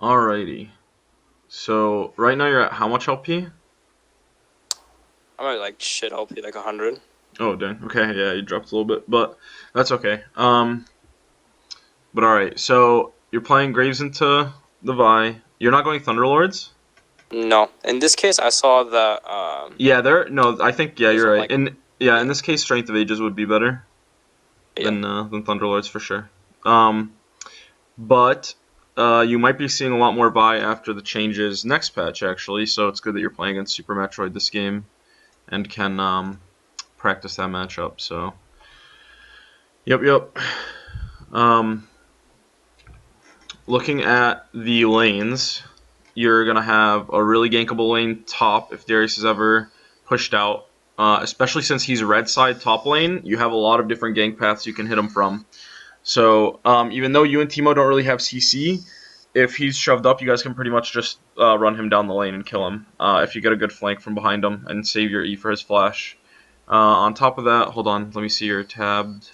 Alrighty. So right now you're at how much LP? I'm at like shit LP, like 100. Oh dang. Okay, yeah, you dropped a little bit, but that's okay. But alright. So you're playing Graves into the Vi. You're not going Thunderlords? No, in this case, I saw that Yeah, there. No, I think yeah, there's you're some right. like In yeah, this case, Strength of Ages would be better yeah. than Thunderlords for sure. Um, but you might be seeing a lot more Vi after the changes next patch actually. So it's good that you're playing against Super Metroid this game and can practice that matchup. So yep. Um, Looking at the lanes, you're gonna have a really gankable lane top if Darius is ever pushed out. Especially since he's red side top lane, you have a lot of different gank paths you can hit him from. So even though you and Timo don't really have CC, if he's shoved up, you guys can pretty much just run him down the lane and kill him if you get a good flank from behind him and save your E for his flash. On top of that, hold on, let me see your tabbed.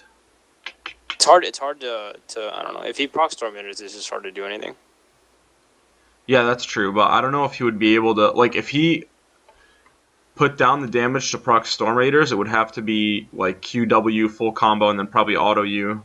It's hard. It's hard to I don't know. If he procs Tormentors, it's just hard to do anything. Yeah, that's true, but I don't know if he would be able to, like, if he put down the damage to proc Storm Raiders, it would have to be like QW full combo and then probably auto U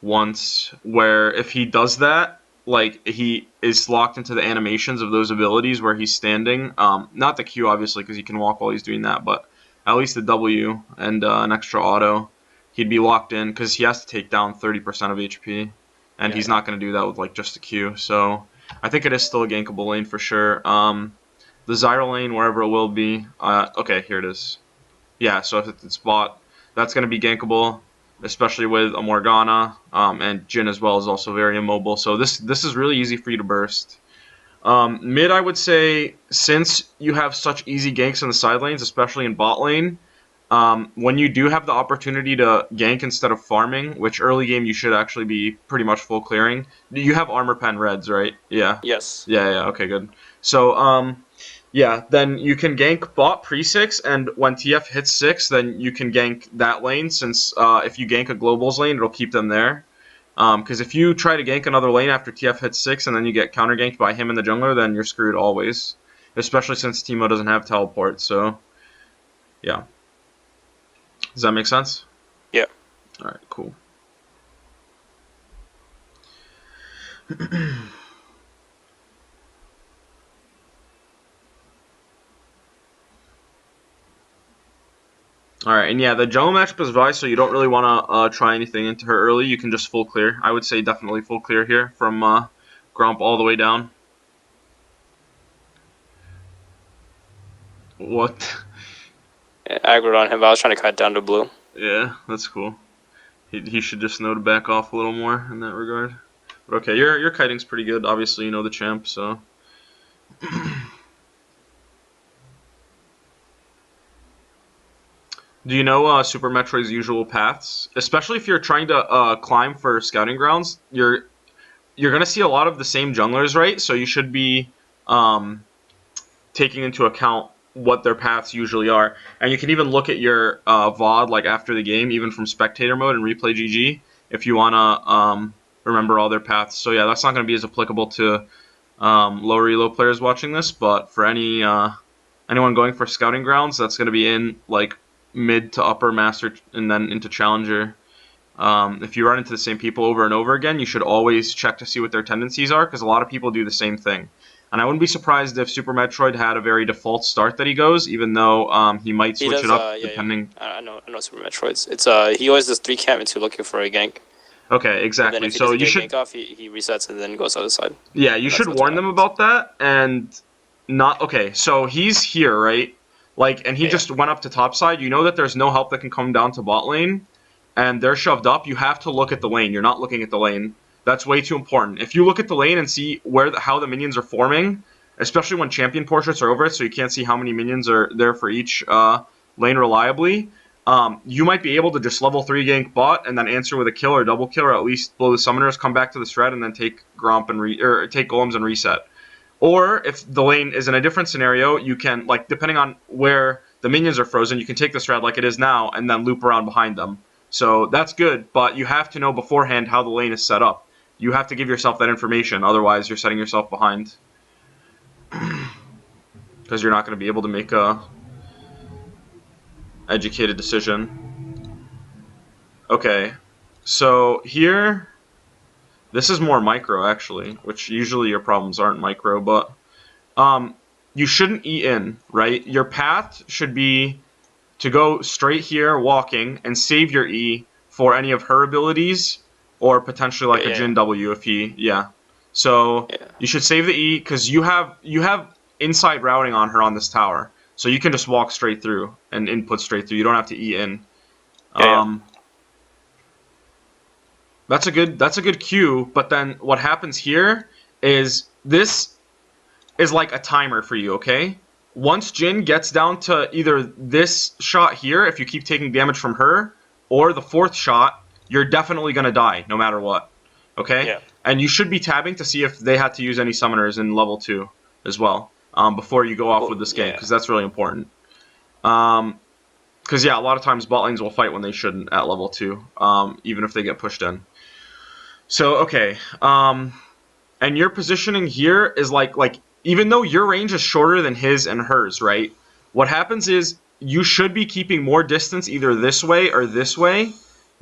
once. Where if he does that, like he is locked into the animations of those abilities where he's standing. Not the Q obviously because he can walk while he's doing that, but at least the W and an extra auto, he'd be locked in because he has to take down 30% of HP, and Yeah, he's yeah. not going to do that with like just a Q. So I think it is still a gankable lane for sure. The Zyra lane, wherever it will be. Okay, here it is. Yeah, so if it's bot, that's going to be gankable, especially with a Morgana, and Jhin as well is also very immobile. So this is really easy for you to burst. Mid, I would say, since you have such easy ganks in the side lanes, especially in bot lane, when you do have the opportunity to gank instead of farming, which early game you should actually be pretty much full clearing. You have armor pen reds, right? Yeah. Yes. Yeah, okay, good. So, yeah, then you can gank bot pre-6, and when TF hits 6, then you can gank that lane, since if you gank a globals lane, it'll keep them there. Because if you try to gank another lane after TF hits 6 and then you get counter ganked by him and the jungler, then you're screwed always. Especially since Teemo doesn't have teleport, so yeah. Does that make sense? Yeah. Alright, cool. Alright, and yeah, the jungle matchup is Vi, so you don't really want to try anything into her early. You can just full clear. I would say definitely full clear here from Gromp all the way down. What? Yeah, aggroed on him, but I was trying to cut down to blue. Yeah, that's cool. He should just know to back off a little more in that regard. But okay, your kiting's pretty good. Obviously, you know the champ, so. Do you know Super Metroid's usual paths? Especially if you're trying to climb for scouting grounds, you're gonna see a lot of the same junglers, right? So you should be um, taking into account what their paths usually are. And you can even look at your VOD like after the game, even from spectator mode and replay GG, if you wanna remember all their paths. So yeah, that's not gonna be as applicable to low elo players watching this, but for anyone going for scouting grounds, that's gonna be in like mid to upper master and then into challenger. If you run into the same people over and over again, you should always check to see what their tendencies are, because a lot of people do the same thing. And I wouldn't be surprised if Super Metroid had a very default start that he goes, even though he might He switch does. it up Yeah, yeah. depending. I know Super Metroids. It's he always does 3 camp into looking for a gank, Okay, and then exactly. if he So doesn't you get a should, gank off, he resets and then goes other side, yeah, you and should that's what warn them happens. about that and not. Okay, so he's here, right? Like, and he Yeah, yeah. just went up to top side. You know that there's no help that can come down to bot lane, and they're shoved up. You have to look at the lane. You're not looking at the lane. That's way too important. If you look at the lane and see how the minions are forming, especially when champion portraits are over it, so you can't see how many minions are there for each lane reliably. You might be able to just level 3 gank bot and then answer with a kill or double kill, or at least blow the summoners, come back to the shred, and then take Gromp and or take golems and reset. Or if the lane is in a different scenario, you can, like, depending on where the minions are frozen, you can take the strat like it is now and then loop around behind them. So that's good, but you have to know beforehand how the lane is set up. you have to give yourself that information. Otherwise, you're setting yourself behind. Because you're not going to be able to make a educated decision. Okay, so here, this is more micro actually, which usually your problems aren't micro, but you shouldn't E in, right? Your path should be to go straight here, walking, and save your E for any of her abilities, or potentially like a Yeah. Jin W if he, yeah. So Yeah. you should save the E because you have inside routing on her on this tower, so you can just walk straight through and input straight through. You don't have to E in. Yeah. That's a good cue. But then what happens here is this is like a timer for you. Okay, once Jin gets down to either this shot here, if you keep taking damage from her, or the fourth shot, you're definitely gonna die no matter what. Okay, Yeah. and you should be tabbing to see if they had to use any summoners in level 2 as well before you go off with this gank, because that's really important. Because yeah, a lot of times bot lanes will fight when they shouldn't at level 2, even if they get pushed in. So okay, and your positioning here is like even though your range is shorter than his and hers, right? What happens is you should be keeping more distance either this way or this way,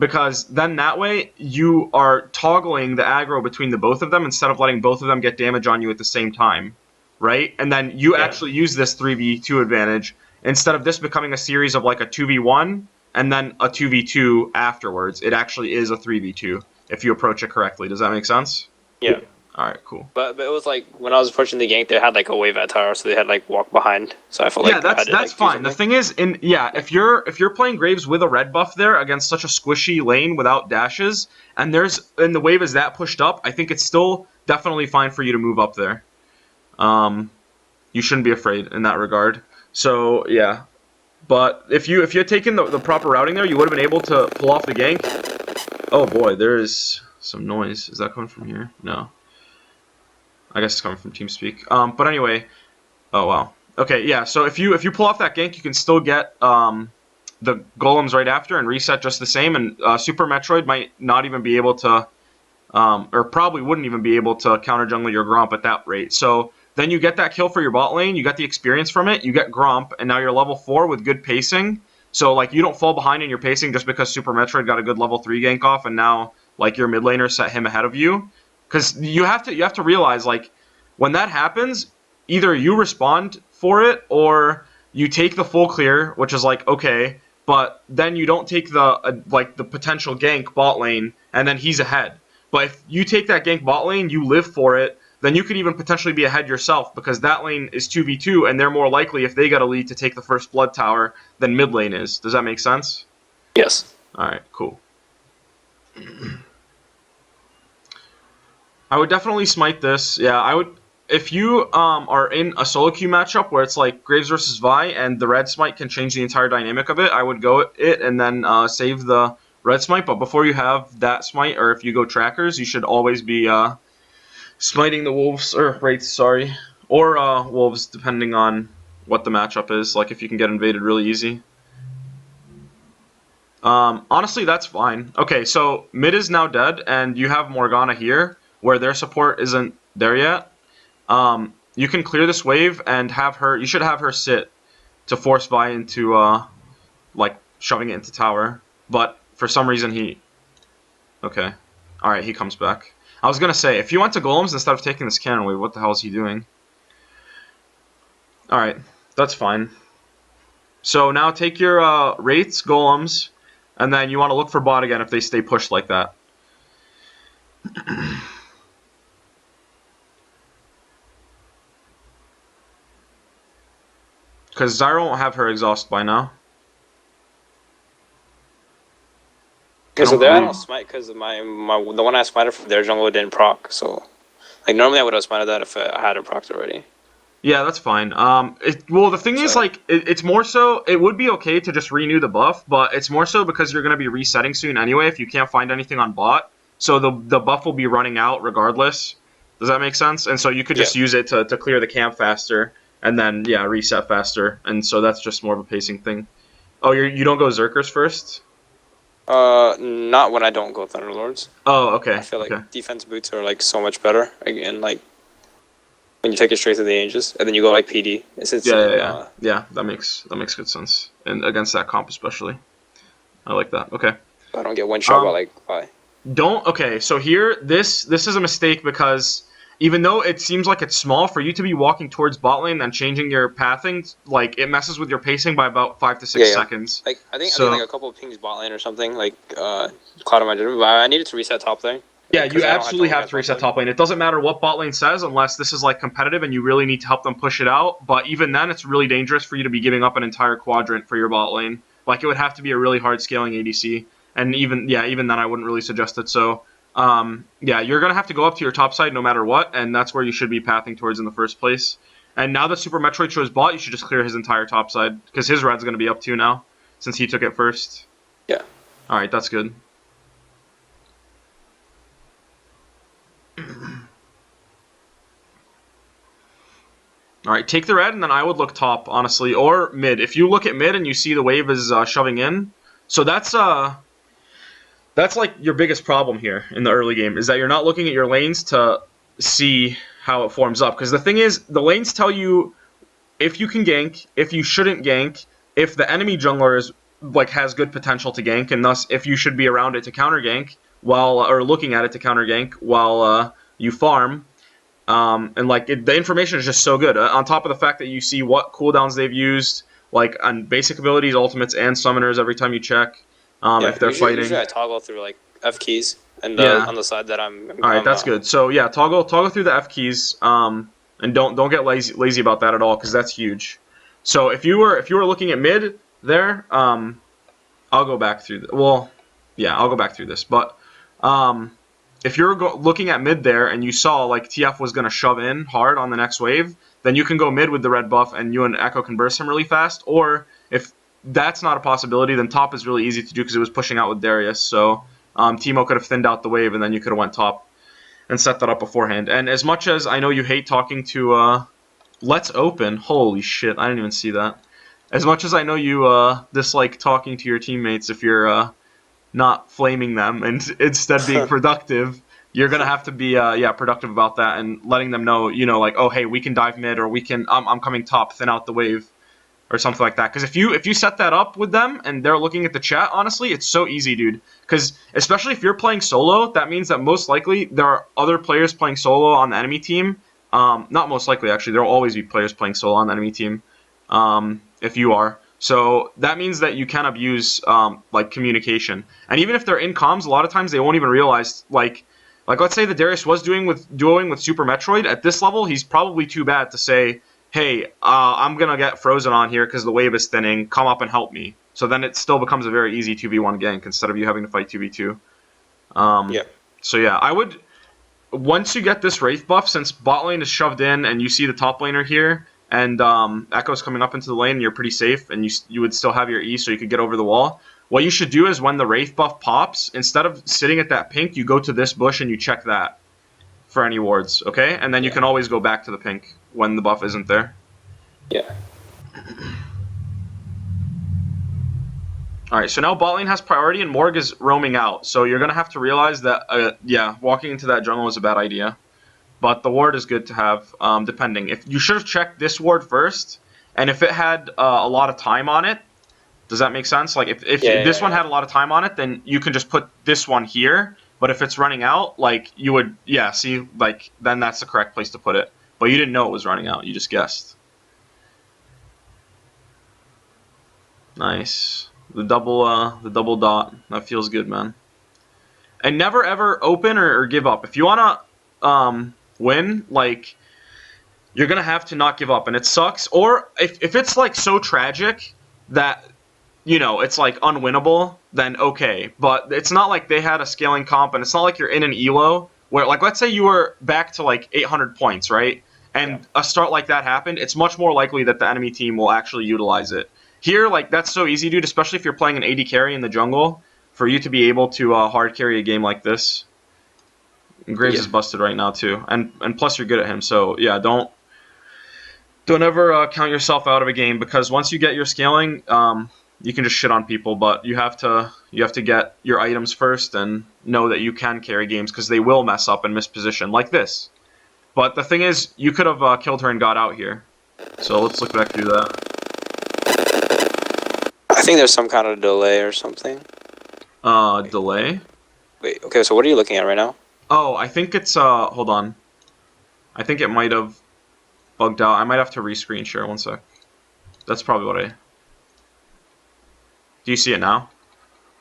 because then that way you are toggling the aggro between the both of them instead of letting both of them get damage on you at the same time, right? And then you actually use this 3v2 advantage instead of this becoming a series of like a 2v1 and then a 2v2 afterwards. It actually is a 3v2 if you approach it correctly. Does that make sense? Yeah. All right, cool. But it was like when I was approaching the gank, they had like a wave at tower, so they had like walk behind. So I felt like that's fine. The thing is, if you're playing Graves with a red buff there against such a squishy lane without dashes, and the wave is that pushed up, I think it's still definitely fine for you to move up there. You shouldn't be afraid in that regard. So yeah, but if you had taken the proper routing there, you would have been able to pull off the gank. Oh boy, there is some noise. Is that coming from here? No. I guess it's coming from TeamSpeak. But anyway, oh wow. Okay, yeah. So if you pull off that gank, you can still get the golems right after and reset just the same. And Super Metroid might not even be able to, or probably wouldn't even be able to counter jungle your Gromp at that rate. So then you get that kill for your bot lane. You get the experience from it. You get Gromp, and now you're level 4 with good pacing. So like you don't fall behind in your pacing just because Super Metroid got a good level 3 gank off, and now like your mid laner set him ahead of you. Because you have to realize, like, when that happens, either you respond for it or you take the full clear, which is like okay, but then you don't take the the potential gank bot lane, and then he's ahead. But if you take that gank bot lane, you live for it, then you could even potentially be ahead yourself because that lane is 2v2, and they're more likely if they got a lead to take the first blood tower than mid lane is. Does that make sense? Yes. All right, cool. I would definitely smite this. Yeah, I would. If you are in a solo queue matchup where it's like Graves versus Vi and the red smite can change the entire dynamic of it, I would go it and then save the red smite. But before you have that smite, or if you go trackers, you should always be smiting the wolves, or wraiths, sorry, or wolves, depending on what the matchup is. Like if you can get invaded really easy. Honestly, that's fine. Okay, so mid is now dead, and you have Morgana here, where their support isn't there yet. You can clear this wave and have her. You should have her sit to force Vi into like shoving it into tower. But for some reason he. Okay, all right, he comes back. I was gonna say if you went to golems instead of taking this cannon wave, what the hell is he doing? All right, that's fine. So now take your wraiths, golems, and then you want to look for bot again if they stay pushed like that. Because Zyra won't have her exhaust by now. Okay, so there I don't smite because the one I smited from their jungle didn't proc. So like normally I would have smited that if I had it procced already. Yeah, that's fine. Well, the thing is, like, it's more so, it would be okay to just renew the buff, but it's more so because you're going to be resetting soon anyway if you can't find anything on bot. So the buff will be running out regardless. Does that make sense? And so you could just use it to clear the camp faster, and then, yeah, reset faster. And so that's just more of a pacing thing. Oh, you don't go Zerkers first? Not when I don't go Thunderlords. Oh, okay. I feel like Okay. defense boots are like so much better, and like when you take it straight to the Aegis, and then you go like PD. Since Yeah, that makes good sense. And against that comp especially. I like that. Okay. I don't get one shot by Um, like why. Okay, so here this is a mistake because even though it seems like it's small for you to be walking towards bot lane and changing your pathing, like it messes with your pacing by about 5 to 6 seconds. Like I think like So a couple of pings bot lane or something like cloud my judgment. But I needed to reset top thing. yeah, you Because I don't have absolutely jungle have guys to reset lane. top lane. It doesn't matter what bot lane says unless this is like competitive and you really need to help them push it out. But even then, it's really dangerous for you to be giving up an entire quadrant for your bot lane. Like it would have to be a really hard scaling ADC, and even then, I wouldn't really suggest it. So yeah, you're gonna have to go up to your top side no matter what, and that's where you should be pathing towards in the first place. And now that Super Metroid chose bot, you should just clear his entire top side because his red's gonna be up too now since he took it first. Yeah. All right, that's good. All right, take the red, and then I would look top, honestly, or mid. If you look at mid and you see the wave is shoving in, so that's like your biggest problem here in the early game is that you're not looking at your lanes to see how it forms up. Because the thing is, the lanes tell you if you can gank, if you shouldn't gank, if the enemy jungler is like has good potential to gank, and thus if you should be around it to counter gank while or looking at it to counter gank while you farm. And like the information is just so good. On top of the fact that you see what cooldowns they've used, like on basic abilities, ultimates, and summoners every time you check. If they're fighting. Usually I toggle through like F keys and on the side that I'm. All right, that's good. So yeah, toggle through the F keys. And don't get lazy about that at all because that's huge. So if you were looking at mid there, I'll go back through. I'll go back through this, but if you're looking at mid there and you saw like TF was going to shove in hard on the next wave, then you can go mid with the red buff and you and Echo can burst him really fast. Or if that's not a possibility, then top is really easy to do because it was pushing out with Darius. So Teemo could have thinned out the wave and then you could have went top and set that up beforehand. And as much as I know you hate talking to Let's Open, holy shit, I didn't even see that. As much as I know you dislike talking to your teammates if you're not flaming them and instead being productive, you're gonna have to be productive about that and letting them know, like, oh hey, we can dive mid or we can I'm coming top, thin out the wave or something like that. Because if you set that up with them and they're looking at the chat, honestly, it's so easy, dude. Because especially if you're playing solo, that means that most likely there are other players playing solo on the enemy team. Not most likely, actually, there will always be players playing solo on the enemy team. If you are. So that means that you can abuse like communication, and even if they're in comms, a lot of times they won't even realize like let's say that Darius was duoing with Super Metroid at this level, he's probably too bad to say, hey, I'm gonna get frozen on here because the wave is thinning. Come up and help me. So then it still becomes a very easy 2v1 gank instead of you having to fight 2v2. So yeah, I would once you get this Wraith buff, since bot lane is shoved in and you see the top laner here. And Echo's coming up into the lane, and you're pretty safe, and you would still have your E so you could get over the wall. What you should do is when the Wraith buff pops, instead of sitting at that pink, you go to this bush and you check that for any wards, okay? And then you can always go back to the pink when the buff isn't there. Yeah. Alright, so now bot lane has priority and Morg is roaming out. So you're going to have to realize that, walking into that jungle is a bad idea. But the ward is good to have, depending. If you should have checked this ward first, and if it had a lot of time on it, does that make sense? Like, if this one had a lot of time on it, then you can just put this one here. But if it's running out, like, you would, see, like, then that's the correct place to put it. But you didn't know it was running out. You just guessed. Nice. The double dot. That feels good, man. And never, ever open or give up. If you want to win, like, you're gonna have to not give up, and it sucks. Or if it's like so tragic that it's like unwinnable, then okay. But it's not like they had a scaling comp, and it's not like you're in an elo where, like, let's say you were back to like 800 points, right? And a start like that happened. It's much more likely that the enemy team will actually utilize it. Here, like, that's so easy, dude. Especially if you're playing an AD carry in the jungle, for you to be able to hard carry a game like this. And Graves is busted right now too, and plus you're good at him. So yeah, don't ever count yourself out of a game because once you get your scaling, you can just shit on people, but you have to get your items first and know that you can carry games because they will mess up and miss position like this. But the thing is, you could have killed her and got out here. So let's look back through that. I think there's some kind of delay or something. Delay? Wait, okay, so what are you looking at right now? Oh, I think it's, hold on. I think it might have bugged out. I might have to rescreen share, one sec. That's probably what I... Do you see it now? Do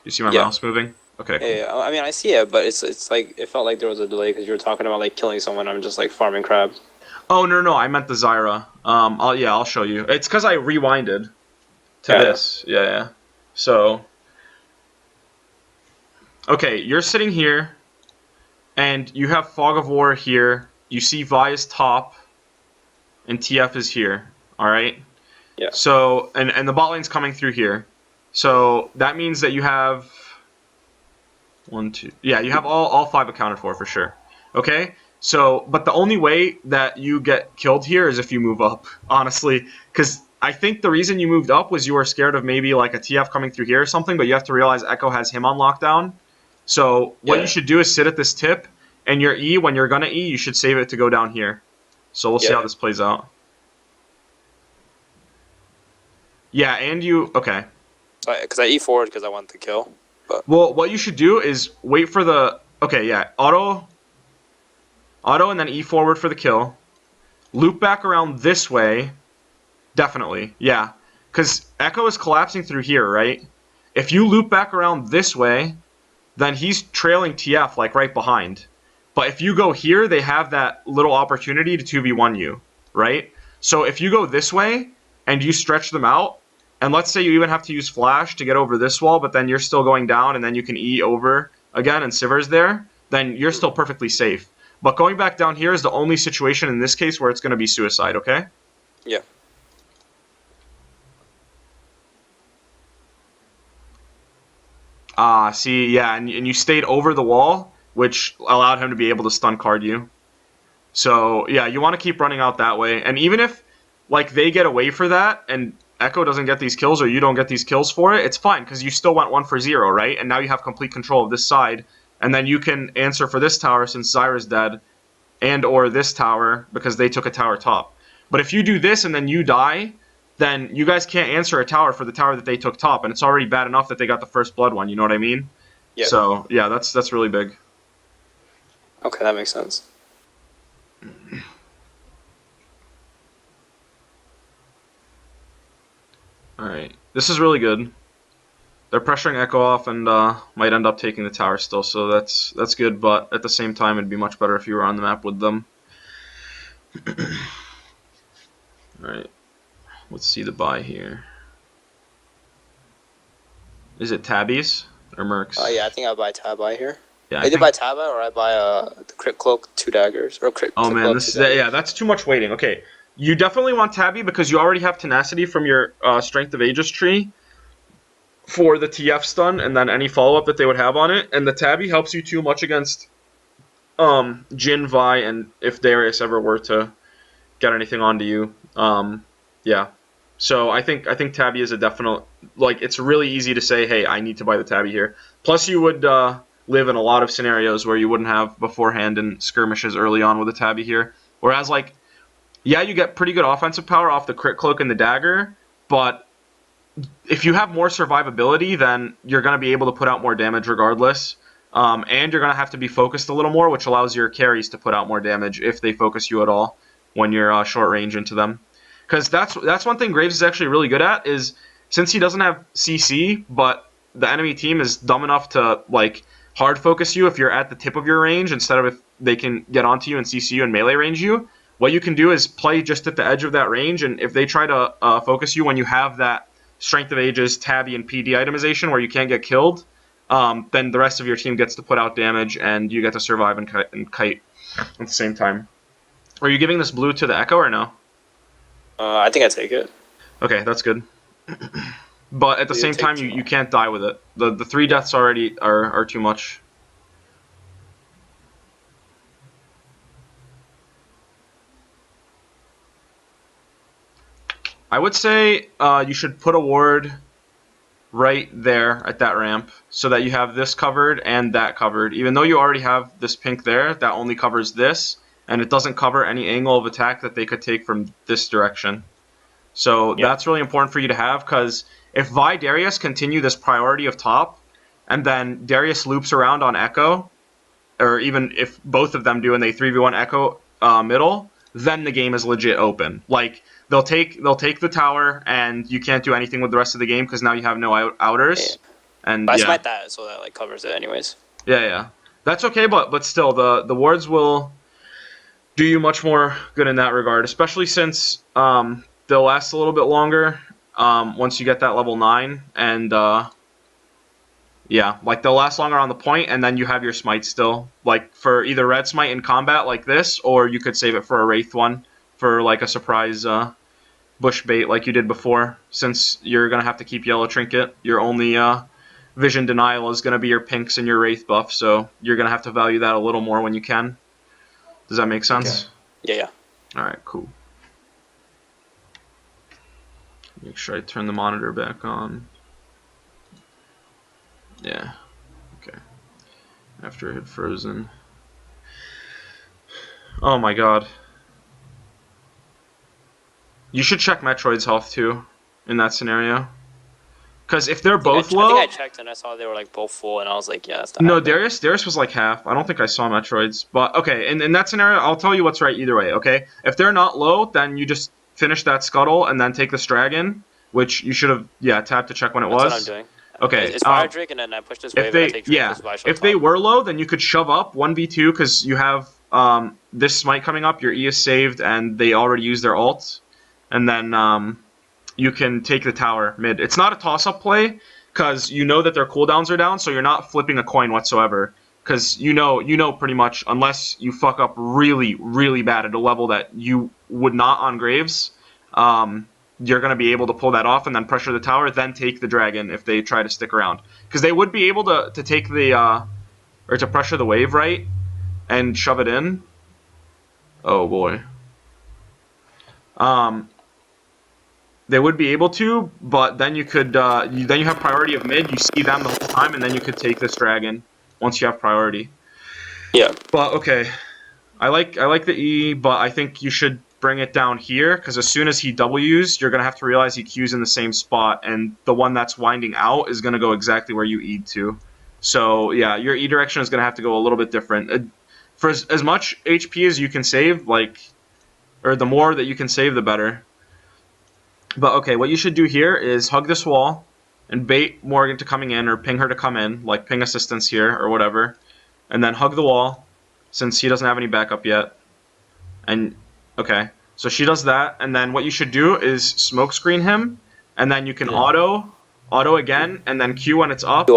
you see my mouse moving? Okay, cool. Yeah, I mean, I see it, but it's like, it felt like there was a delay because you were talking about, like, killing someone. I'm just, like, farming crabs. Oh, no, I meant the Zyra. I'll show you. It's because I rewinded to this. Yeah. So... Okay, you're sitting here, and you have Fog of War here. You see Vi is top, and TF is here. Alright? Yeah. So, and the bot lane's coming through here. So, that means that you have... 1, 2... Yeah, you have all 5 accounted for sure. Okay? So, but the only way that you get killed here is if you move up, honestly. Because I think the reason you moved up was you were scared of maybe like a TF coming through here or something, but you have to realize Echo has him on lockdown. So what you should do is sit at this tip, and your E, when you're going to E, you should save it to go down here. So we'll see how this plays out. Yeah, and you... Okay. Because I E forward because I want the kill. But. Well, what you should do is wait for the... Okay, yeah. Auto and then E forward for the kill. Loop back around this way. Definitely, yeah. Because Echo is collapsing through here, right? If you loop back around this way... then he's trailing TF, like, right behind. But if you go here, they have that little opportunity to 2v1 you, right? So if you go this way, and you stretch them out, and let's say you even have to use Flash to get over this wall, but then you're still going down, and then you can E over again, and Sivir's there, then you're still perfectly safe. But going back down here is the only situation in this case where it's going to be suicide, okay? Yeah. See, yeah, and you stayed over the wall, which allowed him to be able to stun card you. So, yeah, you want to keep running out that way. And even if, like, they get away for that, and Echo doesn't get these kills, or you don't get these kills for it, it's fine, because you still went 1 for 0, right? And now you have complete control of this side, and then you can answer for this tower since Zyra's dead, and or this tower, because they took a tower top. But if you do this and then you die... then you guys can't answer a tower for the tower that they took top, and it's already bad enough that they got the first blood one, you know what I mean? Yeah. So, yeah, that's really big. Okay, that makes sense. Alright, this is really good. They're pressuring Echo off and might end up taking the tower still, so that's good, but at the same time, it'd be much better if you were on the map with them. Alright. Let's see the buy here. Is it Tabbies or Mercs? Yeah, I think I buy Tabi here. Yeah, I either buy Tabi or I buy the Crit Cloak 2 daggers or Crit. Oh man, that's too much waiting. Okay, you definitely want Tabby because you already have tenacity from your Strength of Aegis tree for the TF stun and then any follow up that they would have on it. And the Tabby helps you too much against Jhin, Vi, and if Darius ever were to get anything onto you. Yeah. So I think Tabby is a definite, like, it's really easy to say, hey, I need to buy the Tabby here. Plus you would live in a lot of scenarios where you wouldn't have beforehand in skirmishes early on with a Tabby here. Whereas, like, yeah, you get pretty good offensive power off the Crit Cloak and the Dagger, but if you have more survivability, then you're going to be able to put out more damage regardless. And you're going to have to be focused a little more, which allows your carries to put out more damage if they focus you at all when you're short range into them. Because that's one thing Graves is actually really good at, is since he doesn't have CC, but the enemy team is dumb enough to, like, hard focus you if you're at the tip of your range instead of if they can get onto you and CC you and melee range you, what you can do is play just at the edge of that range, and if they try to focus you when you have that Strength of Aegis, Tabby, and PD itemization where you can't get killed, then the rest of your team gets to put out damage, and you get to survive and kite at the same time. Are you giving this blue to the Echo or no? I think I take it. Okay, that's good. But at the same time, you can't die with it. The 3 deaths already are too much. I would say you should put a ward right there at that ramp so that you have this covered and that covered. Even though you already have this pink there, that only covers this, and it doesn't cover any angle of attack that they could take from this direction. So that's really important for you to have, because if Vi Darius continue this priority of top, and then Darius loops around on Echo, or even if both of them do and they 3v1 Echo middle, then the game is legit open. Like, they'll take the tower, and you can't do anything with the rest of the game because now you have no outers. Yeah. And but I smite that, so that like covers it anyways. Yeah. That's okay, but still, the wards will do you much more good in that regard, especially since they'll last a little bit longer once you get that level 9, and yeah, like they'll last longer on the point, and then you have your smite still, like for either red smite in combat like this, or you could save it for a wraith one for like a surprise bush bait like you did before. Since you're gonna have to keep yellow trinket, your only vision denial is gonna be your pinks and your wraith buff, so you're gonna have to value that a little more when you can. Does that make sense? Okay. Yeah. All right, cool. Make sure I turn the monitor back on. Yeah. Okay. After it had frozen. Oh my god. You should check Metroid's health too in that scenario. Because if they're both low... I think I checked and I saw they were like both full, and I was like, yeah, that's not No, happening. Darius was like half. I don't think I saw Metroid's. But okay, in that scenario, I'll tell you what's right either way, okay? If they're not low, then you just finish that scuttle and then take this dragon, which you should have, tapped to check when it was. That's what I'm doing. Okay. It's fire Drake, and then I push this wave and I take Drake. If they were low, then you could shove up 1v2 because you have this smite coming up, your E is saved, and they already used their ult. And then you can take the tower mid. It's not a toss-up play because you know that their cooldowns are down, so you're not flipping a coin whatsoever. Because you know pretty much, unless you fuck up really, really bad at a level that you would not on Graves, you're going to be able to pull that off and then pressure the tower, then take the dragon if they try to stick around. Because they would be able to take the, or to pressure the wave, right? And shove it in. Oh boy. They would be able to, but then you could, then you have priority of mid, you see them the whole time, and then you could take this dragon once you have priority. Yeah. But, okay. I like the E, but I think you should bring it down here, because as soon as he W's, you're going to have to realize he Q's in the same spot, and the one that's winding out is going to go exactly where you E'd to. So, yeah, your E direction is going to have to go a little bit different. For as much HP as you can save, like, or the more that you can save, the better. But, okay, what you should do here is hug this wall and bait Morgan to coming in, or ping her to come in, like ping assistance here, or whatever. And then hug the wall, since he doesn't have any backup yet. And, okay, so she does that, and then what you should do is smoke screen him, and then you can auto again, and then Q when it's up,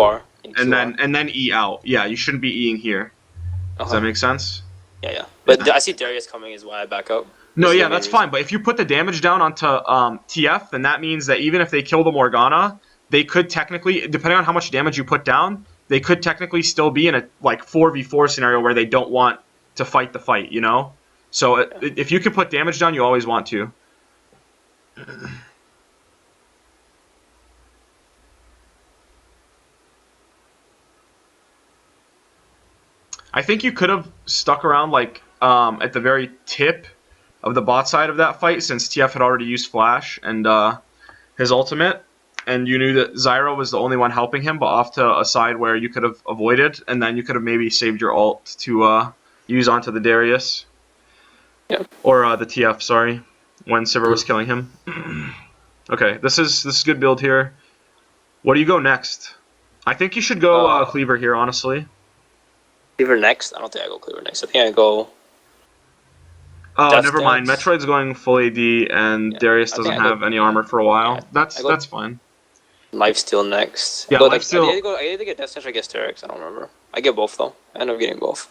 and then E out. Yeah, you shouldn't be Eing here. Does that make sense? Yeah. But I see Darius coming is why I back up. No, yeah, that's fine. But if you put the damage down onto TF, then that means that even if they kill the Morgana, they could technically, depending on how much damage you put down, they could technically still be in a like 4v4 scenario where they don't want to fight the fight, you know? So if you can put damage down, you always want to. I think you could have stuck around like at the very tip of the bot side of that fight, since TF had already used Flash and his ultimate, and you knew that Zyra was the only one helping him, but off to a side where you could have avoided, and then you could have maybe saved your ult to use onto the Darius. Yep. Or the TF, sorry, when Sivir was killing him. Okay, this is good build here. What do you go next? I think you should go Cleaver here, honestly. Cleaver next? I don't think I go Cleaver next. I think I go... Oh, never mind. Metroid's going full AD, and Darius doesn't have any armor for a while. Yeah, that's fine. Lifesteal next. Yeah, Lifesteal... I either get Death Stance or I get Sterix. I don't remember. I get both, though. I end up getting both.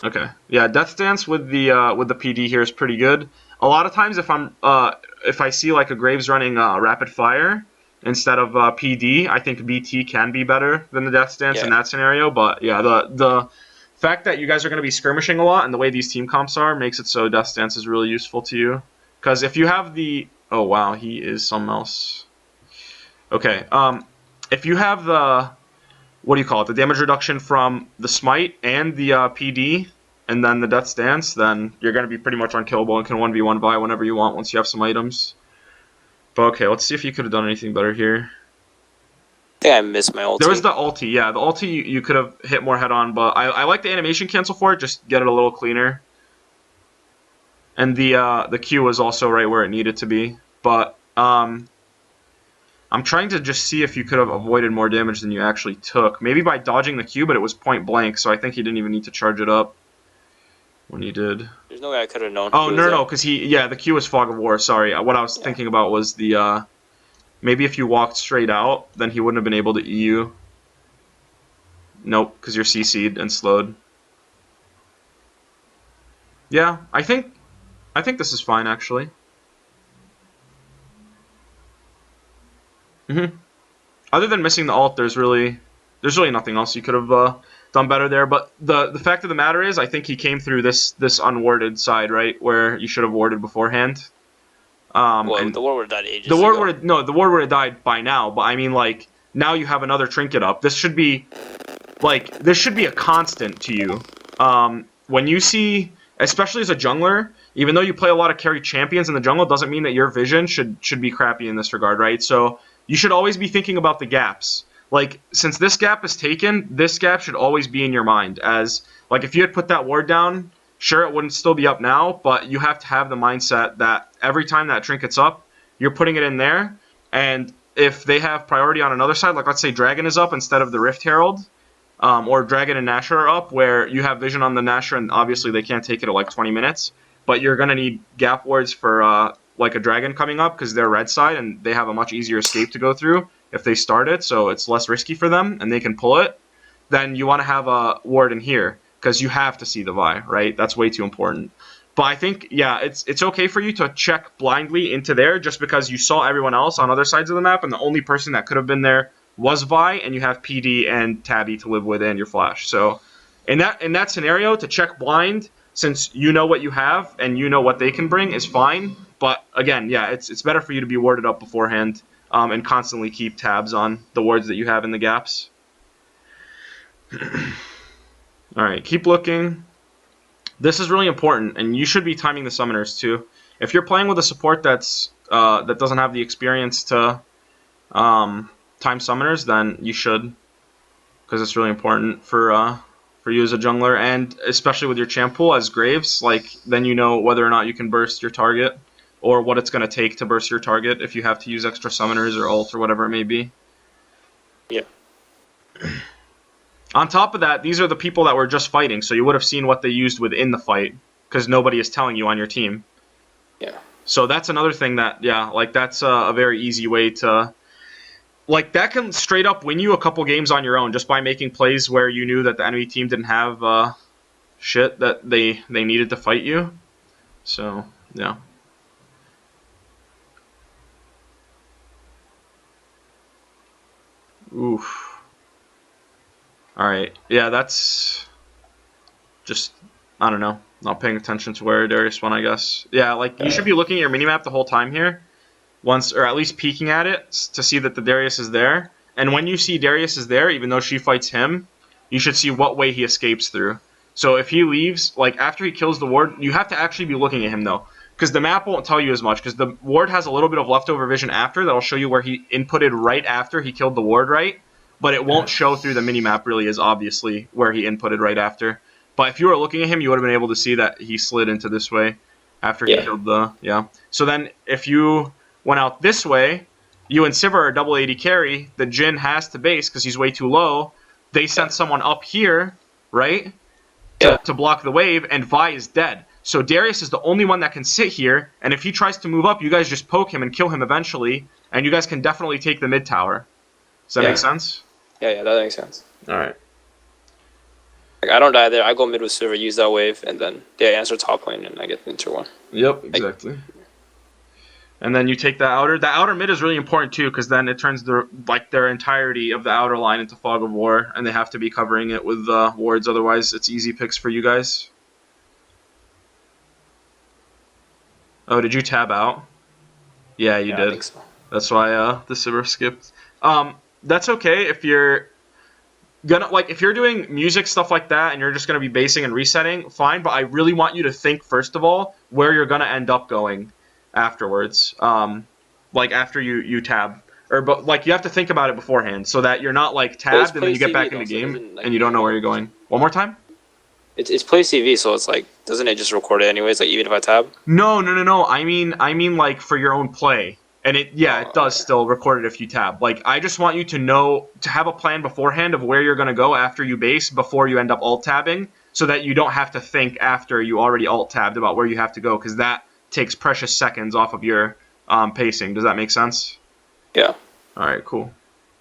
Okay. Yeah, Death Stance with the PD here is pretty good. A lot of times if I see like a Graves running Rapid Fire instead of PD, I think BT can be better than the Death Stance in that scenario. But yeah, the fact that you guys are going to be skirmishing a lot and the way these team comps are makes it so Death Stance is really useful to you. Because if you have the... Oh, wow, he is something else. Okay, if you have the, what do you call it, the damage reduction from the smite and the PD, and then the death stance, then you're going to be pretty much unkillable and can 1v1 Vi whenever you want once you have some items. But okay, let's see if you could have done anything better here. I think I missed my ulti. There was the ulti, yeah. The ulti you could have hit more head on, but I like the animation cancel for it, just get it a little cleaner. And the Q was also right where it needed to be. But I'm trying to just see if you could have avoided more damage than you actually took. Maybe by dodging the Q, but it was point blank, so I think he didn't even need to charge it up when he did. There's no way I could have known. Oh, no, because the Q was Fog of War, sorry. What I was thinking about was the, maybe if you walked straight out, then he wouldn't have been able to EU. Nope, because you're CC'd and slowed. Yeah, I think this is fine, actually. Other than missing the ult, there's really nothing else you could have done better there. But the fact of the matter is, I think he came through this unwarded side, right, where you should have warded beforehand. And the ward would have died ages ago. The ward would have died by now. But I mean, like, now you have another trinket up. This should be a constant to you. When you see, especially as a jungler, even though you play a lot of carry champions in the jungle, doesn't mean that your vision should be crappy in this regard, right? So you should always be thinking about the gaps. Like, since this gap is taken, this gap should always be in your mind. As, like, if you had put that ward down, sure, it wouldn't still be up now, but you have to have the mindset that every time that trinket's up, you're putting it in there, and if they have priority on another side, like let's say Dragon is up instead of the Rift Herald, or Dragon and Nashor are up, where you have vision on the Nashor, and obviously they can't take it at like 20 minutes, but you're going to need gap wards for like a Dragon coming up, because they're red side, and they have a much easier escape to go through if they start it, so it's less risky for them, and they can pull it. Then you want to have a ward in here, because you have to see the Vi, right? That's way too important. But I think, yeah, it's okay for you to check blindly into there just because you saw everyone else on other sides of the map, and the only person that could have been there was Vi, and you have PD and Tabby to live with and your Flash. So in that scenario, to check blind, since you know what you have and you know what they can bring, is fine. But again, yeah, it's better for you to be warded up beforehand, and constantly keep tabs on the wards that you have in the gaps. Alright, keep looking. This is really important, and you should be timing the summoners too. If you're playing with a support that doesn't have the experience to time summoners, then you should, because it's really important for you as a jungler, and especially with your champ pool as Graves. Like, then you know whether or not you can burst your target, or what it's going to take to burst your target if you have to use extra summoners or ult or whatever it may be. Yeah. On top of that, these are the people that were just fighting, so you would have seen what they used within the fight, because nobody is telling you on your team. Yeah. So that's another thing that, yeah, like, that's a very easy way to, like, that can straight up win you a couple games on your own, just by making plays where you knew that the enemy team didn't have shit that they needed to fight you. So, yeah. Oof. Alright, yeah, that's just, I don't know, not paying attention to where Darius went, I guess. Yeah, like, you should be looking at your minimap the whole time here, once, or at least peeking at it, to see that the Darius is there. And when you see Darius is there, even though she fights him, you should see what way he escapes through. So if he leaves, like, after he kills the ward, you have to actually be looking at him, though, because the map won't tell you as much, because the ward has a little bit of leftover vision after that'll show you where he inputted right after he killed the ward, right? But it won't show through the minimap really as obviously where he inputted right after. But if you were looking at him, you would have been able to see that he slid into this way after he killed the, So then if you went out this way, you and Sivir are double AD carry, the Jhin has to base because he's way too low. They sent someone up here, right, to block the wave, and Vi is dead. So Darius is the only one that can sit here, and if he tries to move up, you guys just poke him and kill him eventually, and you guys can definitely take the mid tower. Does that make sense? Yeah, that makes sense. Alright. Like, I don't die there. I go mid with Sivir, use that wave, and then they answer top lane, and I get into one. Yep, exactly. And then you take the outer. The outer mid is really important too, because then it turns their entirety of the outer line into Fog of War, and they have to be covering it with wards. Otherwise, it's easy picks for you guys. Oh, did you tab out? Yeah, you did. I think so. That's why the Sivir skipped. That's okay if you're gonna like if you're doing music stuff like that and you're just gonna be basing and resetting, fine. But I really want you to think first of all where you're gonna end up going afterwards. Like after you tab or but like you have to think about it beforehand so that you're not like But it's tabbed and then play you get CV back in though, the so it game doesn't and like you don't know where even. you're going. One more time. It's play CV, so it's like doesn't it just record it anyways? Like even if I tab. No. I mean like for your own play. And it Oh, does okay. still record it if you tab. Like I just want you to know to have a plan beforehand of where you're gonna go after you base before you end up alt tabbing, so that you don't have to think after you already alt tabbed about where you have to go, because that takes precious seconds off of your pacing. Does that make sense? Yeah. All right, cool.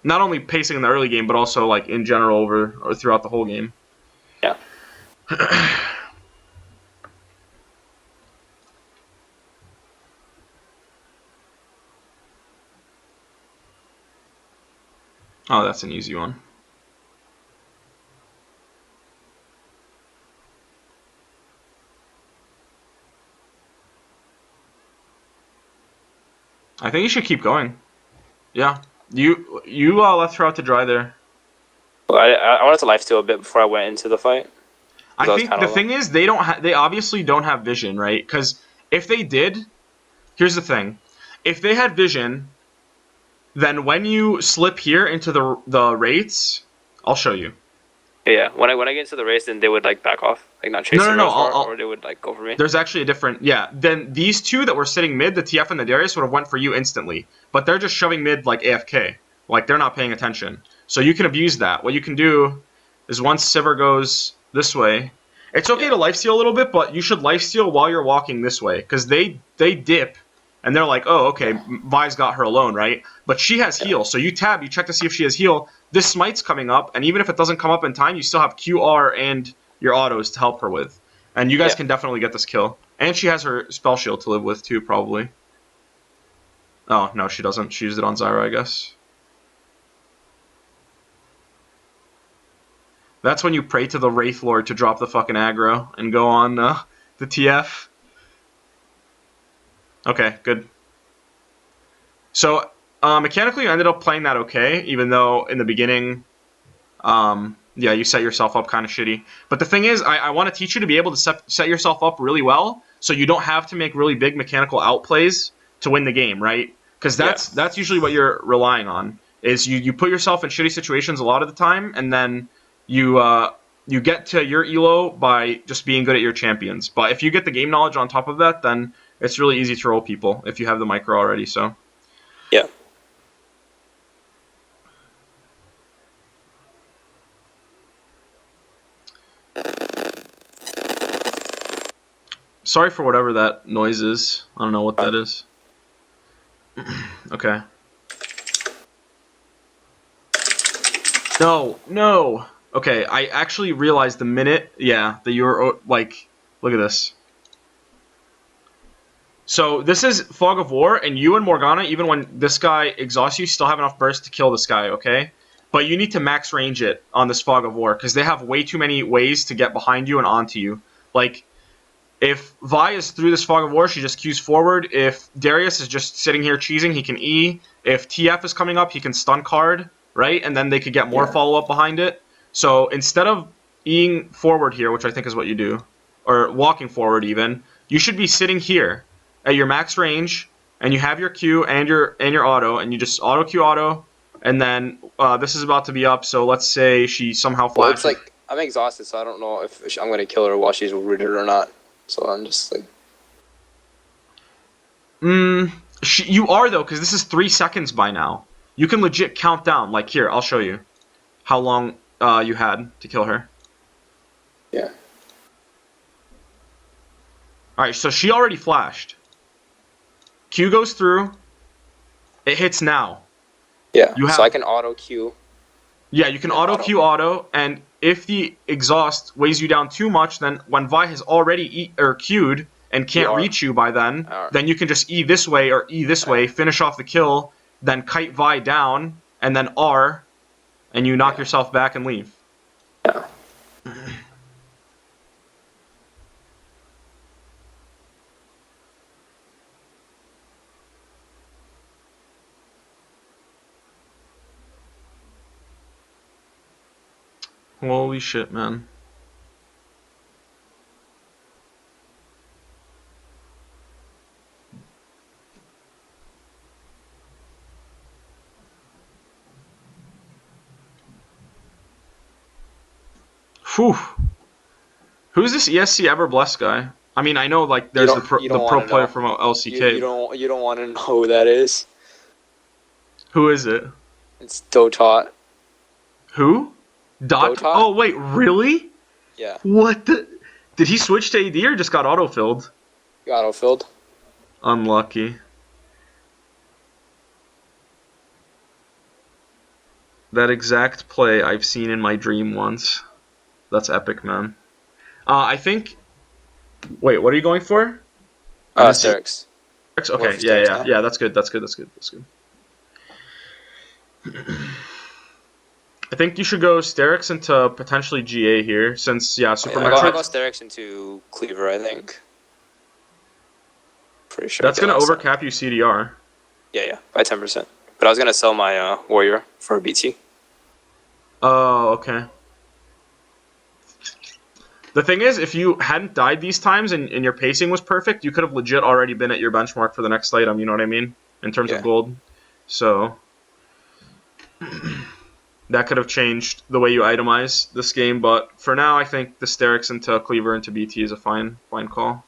Not only pacing in the early game, but also like in general over or throughout the whole game. Yeah. Oh, that's an easy one. I think you should keep going. Yeah. You left her out to dry there. But I wanted to lifesteal a bit before I went into the fight I because I was think kind the of low. thing is they obviously don't have vision, right? Because if they did, here's the thing: if they had vision, then when you slip here into the rates, I'll show you. Yeah. When I get into the race, then they would like back off, like not No, chase no, me no. as far, or they would like go for me. There's actually a different. Yeah. Then these two that were sitting mid, the TF and the Darius, would have went for you instantly, but they're just shoving mid like AFK, like they're not paying attention. So you can abuse that. What you can do is once Sivir goes this way, it's okay Yeah. to lifesteal a little bit, but you should lifesteal while you're walking this way because they dip and they're like, oh, okay, Yeah. Vi's got her alone, right? But she has Yeah. heal, so you tab, you check to see if she has heal. This smite's coming up, and even if it doesn't come up in time, you still have QR and your autos to help her with. And you guys Yeah. can definitely get this kill. And she has her spell shield to live with too, probably. Oh, no, she doesn't. She used it on Zyra, I guess. That's when you pray to the Wraith Lord to drop the fucking aggro and go on the TF. Okay, good. So, mechanically, you ended up playing that okay, even though in the beginning, yeah, you set yourself up kind of shitty. But the thing is, I want to teach you to be able to set yourself up really well so you don't have to make really big mechanical outplays to win the game, right? Because Yeah. that's usually what you're relying on. Is you put yourself in shitty situations a lot of the time, and then you get to your elo by just being good at your champions. But if you get the game knowledge on top of that, then it's really easy to roll people if you have the micro already. So. Yeah. Sorry for whatever that noise is. I don't know what that Fine. is. Okay. No. Okay, I actually realized the minute, yeah, that you were, like, look at this. So this is Fog of War, and you and Morgana, even when this guy exhausts you, still have enough burst to kill this guy, okay? But you need to max range it on this Fog of War, because they have way too many ways to get behind you and onto you. Like, if Vi is through this Fog of War, she just queues forward. If Darius is just sitting here cheesing, he can E. If TF is coming up, he can stun card, right? And then they could get more Yeah. follow-up behind it. So instead of Eing forward here, which I think is what you do, or walking forward even, you should be sitting here at your max range, and you have your Q and your auto, and you just auto Q auto, and then this is about to be up, so let's say she somehow Well, it's flashes. like I'm exhausted, so I don't know if I'm gonna kill her while she's rooted or not. So I'm just like. You are though, because this is 3 seconds by now. You can legit count down. Like here, I'll show you how long you had to kill her. Yeah. All right, so she already flashed. Q goes through. It hits now. Yeah. You So I have can auto queue. yeah, you can And auto Q auto, and if the exhaust weighs you down too much, then when Vi has already queued and can't ER. reach you by then you can just E this way or E this way, finish off the kill, then kite Vi down, and then R, and you knock Yeah. yourself back and leave. Yeah. Holy shit, man. Whew. Who's this ESC Ever Blessed guy? I mean, I know like You there's don't you the don't want pro to player know. from You LCK. you don't want to know who that is. Who is it? It's Dotot. Who? Dot? Dotot? Oh wait, really? Yeah, What the? Did he switch to AD or just got autofilled? got autofilled. Unlucky. That exact play I've seen in my dream once. That's epic, man. I think. Wait, what are you going for? I missed it. Sterix. I'm going Okay, for yeah, Sterix yeah, now. yeah. That's good. That's good. That's good. That's good. I think you should go Sterix into potentially GA here, since yeah, Oh, Super yeah, I'll go Metroid. Sterix into Cleaver, I think. Pretty sure I That's did gonna last time. overcap you CDR. Yeah, by 10%. But I was gonna sell my Warrior for a BT. Oh, okay. The thing is, if you hadn't died these times and your pacing was perfect, you could have legit already been at your benchmark for the next item, you know what I mean? In terms of Yeah. gold. So, that could have changed the way you itemize this game, but for now, I think the Sterix into Cleaver into BT is a fine call.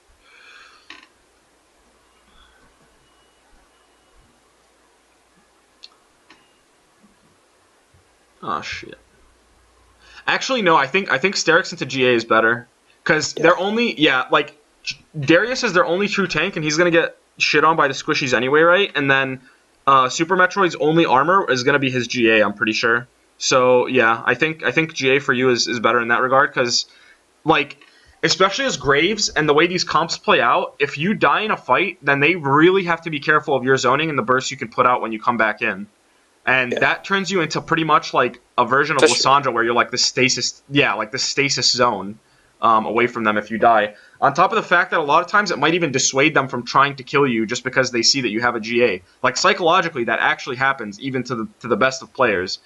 Oh, shit. Actually, no, I think Sterix into GA is better. Because Yeah. they're only, yeah, like, Darius is their only true tank, and he's going to get shit on by the squishies anyway, right? And then Super Metroid's only armor is going to be his GA, I'm pretty sure. So, yeah, I think GA for you is better in that regard, because, like, especially as Graves and the way these comps play out, if you die in a fight, then they really have to be careful of your zoning and the burst you can put out when you come back in. And Yeah. that turns you into pretty much like a version of Especially, Lissandra where you're like the stasis, yeah, like the stasis zone away from them if you die. On top of the fact that a lot of times it might even dissuade them from trying to kill you just because they see that you have a GA. Like psychologically, that actually happens even to the best of players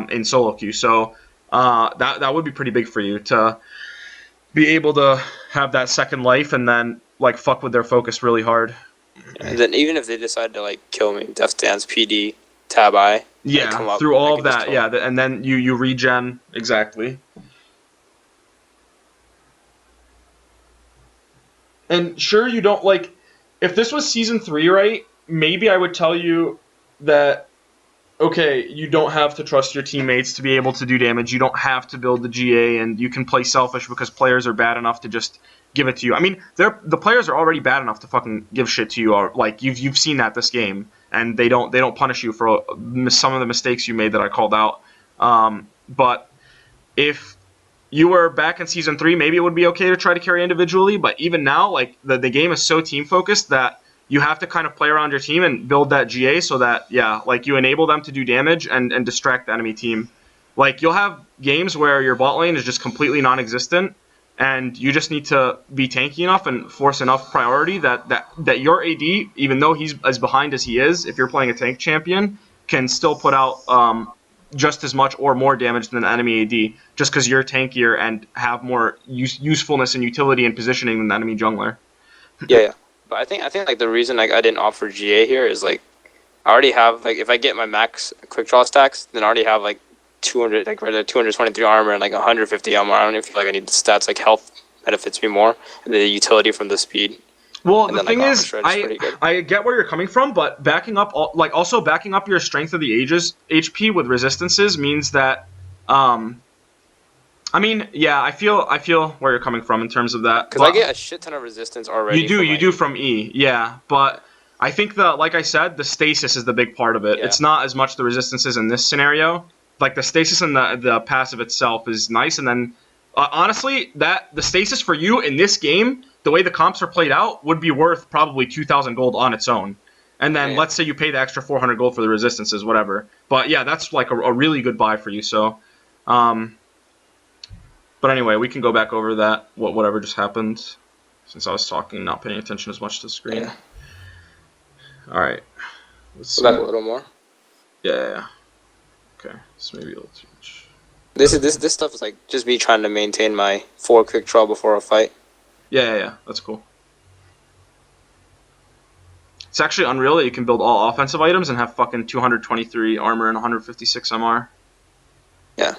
in solo queue. So that would be pretty big for you to be able to have that second life and then like fuck with their focus really hard. and then even if they decide to like kill me, Death Dance, PD, Tab I, and Yeah, come up, through I all of can just that, kill yeah, them. and then you regen exactly. And sure, you don't like. If this was season 3, right? Maybe I would tell you that okay, you don't have to trust your teammates to be able to do damage. You don't have to build the GA, and you can play selfish because players are bad enough to just give it to you. I mean, the players are already bad enough to fucking give shit to you. Or like you've seen that this game, and they don't punish you for some of the mistakes you made that I called out. But if you were back in season 3, maybe it would be okay to try to carry individually. But even now, like the game is so team focused that you have to kind of play around your team and build that GA so that yeah, like you enable them to do damage and distract the enemy team. Like you'll have games where your bot lane is just completely non-existent, and you just need to be tanky enough and force enough priority that your AD, even though he's as behind as he is, if you're playing a tank champion, can still put out just as much or more damage than the enemy AD, just because you're tankier and have more usefulness and utility and positioning than the enemy jungler. Yeah. But I think like the reason like I didn't offer GA here is like I already have like if I get my max quick draw stacks, then I already have like 200 like rather 223 armor and like 150 armor. I don't even feel like I need the stats. Like health benefits me more, and the utility from the speed, Well, and the then like thing armor is, shred is I pretty good. I get where you're coming from, but backing up, like also backing up your strength of the ages HP with resistances means that, I mean, yeah, I feel where you're coming from in terms of that, Because I but get a shit ton of resistance you already do from you my do from E, yeah, but I think like I said, the stasis is the big part of it. yeah It's not as much the resistances in this scenario. Like the stasis and the passive itself is nice, and then honestly, that the stasis for you in this game, the way the comps are played out, would be worth probably 2,000 gold on its own. And then yeah. let's say you pay the extra 400 gold for the resistances, whatever. But yeah, that's like a really good buy for you. So, um, but anyway, we can go back over that whatever just happened, since I was talking, not paying attention as much to the screen. Yeah. All right, let's Go see. back a little more. Yeah. Okay, so maybe a little too much. This stuff is like just me trying to maintain my 4 quick draw before a fight. Yeah. That's cool. It's actually unreal that you can build all offensive items and have fucking 223 armor and 156 MR. Yeah.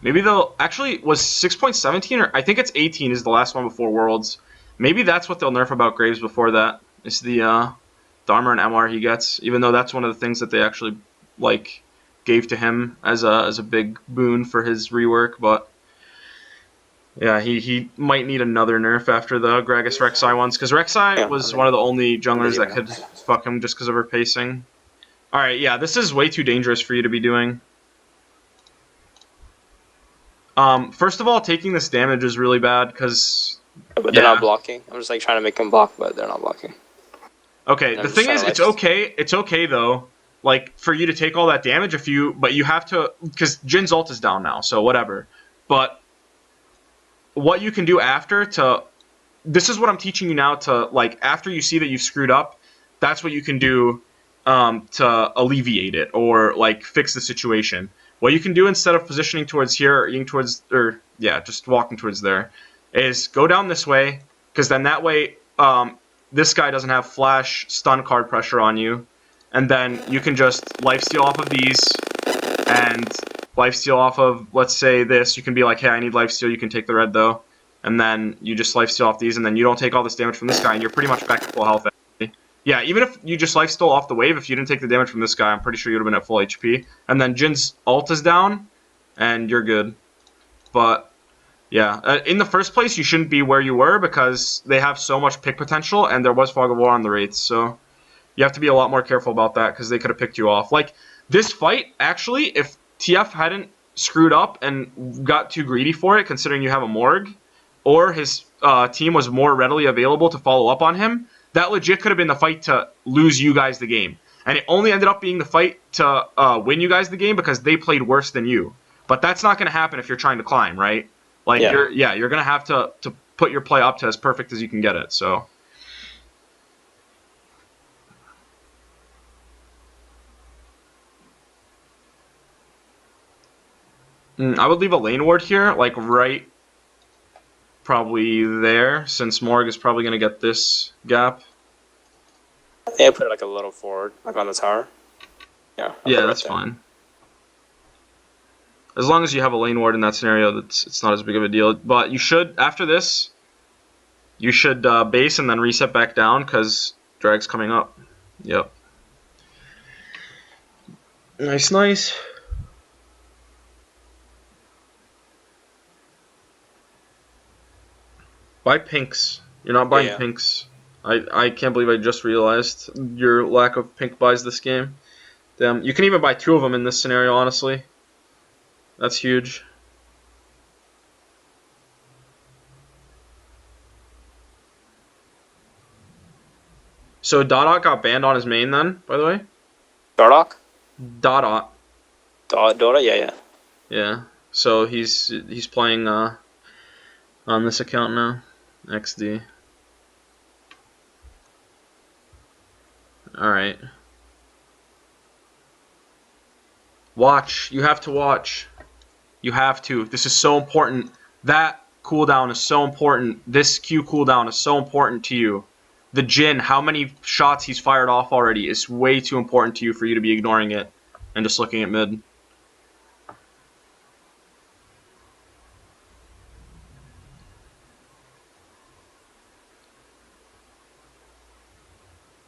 Maybe they'll actually was 6.17 or I think it's 18 is the last one before Worlds. Maybe that's what they'll nerf about Graves before that. Is the armor and MR he gets, even though that's one of the things that they actually like gave to him as a big boon for his rework, but yeah, he might need another nerf after the Gragas Rek'Sai ones, because Rek'Sai was one of the only junglers that could fuck him just because of her pacing. Alright, yeah, this is way too dangerous for you to be doing. First of all, taking this damage is really bad, because... But they're not blocking. I'm just like trying to make them block, but they're not blocking. Okay, the thing is, it's okay though, like, for you to take all that damage but you have to, because Jin's ult is down now, so whatever. But what you can do this is what I'm teaching you now to, like, after you see that you've screwed up, that's what you can do to alleviate it, or, like, fix the situation. What you can do instead of positioning towards here, or just walking towards there, is go down this way, because then that way, this guy doesn't have flash stun card pressure on you, and then you can just lifesteal off of these, and lifesteal off of, let's say this, you can be like, hey, I need lifesteal, you can take the red though, and then you just lifesteal off these, and then you don't take all this damage from this guy, and you're pretty much back to full health. Yeah, even if you just lifesteal off the wave, if you didn't take the damage from this guy, I'm pretty sure you would have been at full HP. And then Jin's ult is down, and you're good. But, yeah, in the first place, you shouldn't be where you were, because they have so much pick potential, and there was Fog of War on the Wraiths, so you have to be a lot more careful about that, because they could have picked you off. Like, this fight, actually, if TF hadn't screwed up and got too greedy for it, considering you have a Morg, or his team was more readily available to follow up on him, that legit could have been the fight to lose you guys the game. And it only ended up being the fight to win you guys the game because they played worse than you. But that's not going to happen if you're trying to climb, right? Like, you're going to have to put your play up to as perfect as you can get it, so... I would leave a lane ward here, like right probably there, since Morg is probably going to get this gap. Yeah, put it like a little forward, like on the tower. Yeah, that's fine. As long as you have a lane ward in that scenario, it's not as big of a deal. But you should, after this, you should base and then reset back down, because drag's coming up. Yep. Nice. Buy pinks. You're not buying pinks. I can't believe I just realized your lack of pink buys this game. Damn. You can even buy 2 of them in this scenario, honestly. That's huge. So Dodot got banned on his main then, by the way? Dardok? Dodot. Dota? Yeah. Yeah. So he's playing on this account now. XD. Alright. Watch. You have to watch. You have to. This is so important. That cooldown is so important. This Q cooldown is so important to you. The Jin, how many shots he's fired off already is way too important to you for you to be ignoring it and just looking at mid.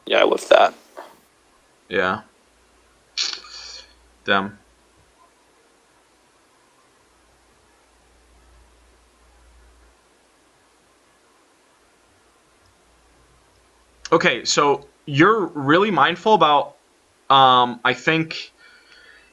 Yeah, with that. Yeah. Damn. Okay, so you're really mindful about, I think,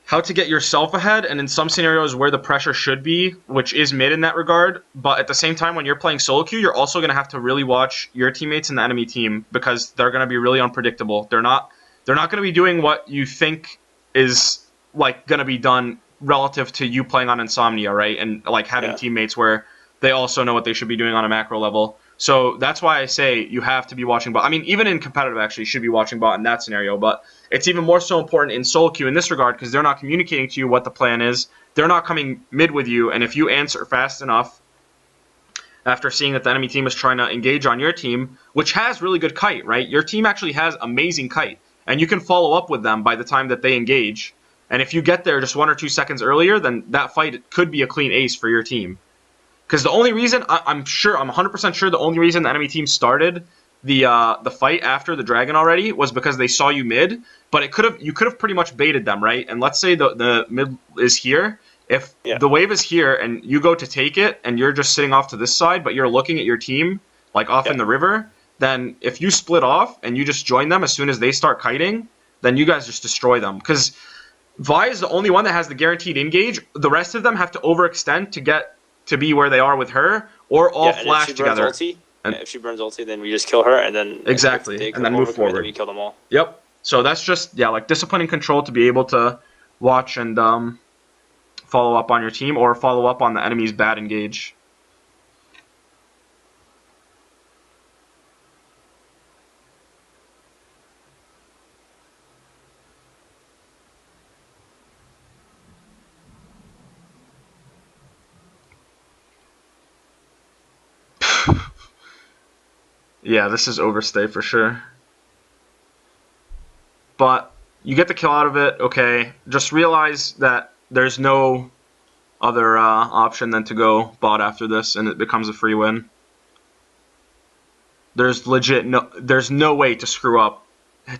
how to get yourself ahead, and in some scenarios where the pressure should be, which is mid in that regard, but at the same time, when you're playing solo queue, you're also going to have to really watch your teammates and the enemy team, because they're going to be really unpredictable. They're not going to be doing what you think is, like, going to be done relative to you playing on Insomnia, right? And, like, having teammates where they also know what they should be doing on a macro level. So that's why I say you have to be watching bot. I mean, even in competitive, actually, you should be watching bot in that scenario. But it's even more so important in solo queue in this regard because they're not communicating to you what the plan is. They're not coming mid with you, and if you answer fast enough after seeing that the enemy team is trying to engage on your team, which has really good kite, right? Your team actually has amazing kite, and you can follow up with them by the time that they engage. And if you get there just 1 or 2 seconds earlier, then that fight could be a clean ace for your team. Because the only reason I'm 100% sure the only reason the enemy team started the fight after the dragon already was because they saw you mid. But you could have pretty much baited them, right? And let's say the mid is here. If the wave is here and you go to take it and you're just sitting off to this side, but you're looking at your team like off in the river, then if you split off and you just join them as soon as they start kiting, then you guys just destroy them. Because Vi is the only one that has the guaranteed engage. The rest of them have to overextend to get to be where they are with her, or all flash together. If she burns ulti, then we just kill her, and then exactly, and then move forward. Then we kill them all. Yep. So that's just like discipline and control to be able to watch and follow up on your team or follow up on the enemy's bad engage. Yeah, this is overstay for sure. But you get the kill out of it, okay. Just realize that there's no other option than to go bot after this, and it becomes a free win. There's no way to screw up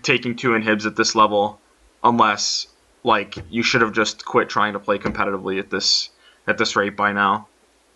taking 2 inhibs at this level, unless you should have just quit trying to play competitively at this rate by now.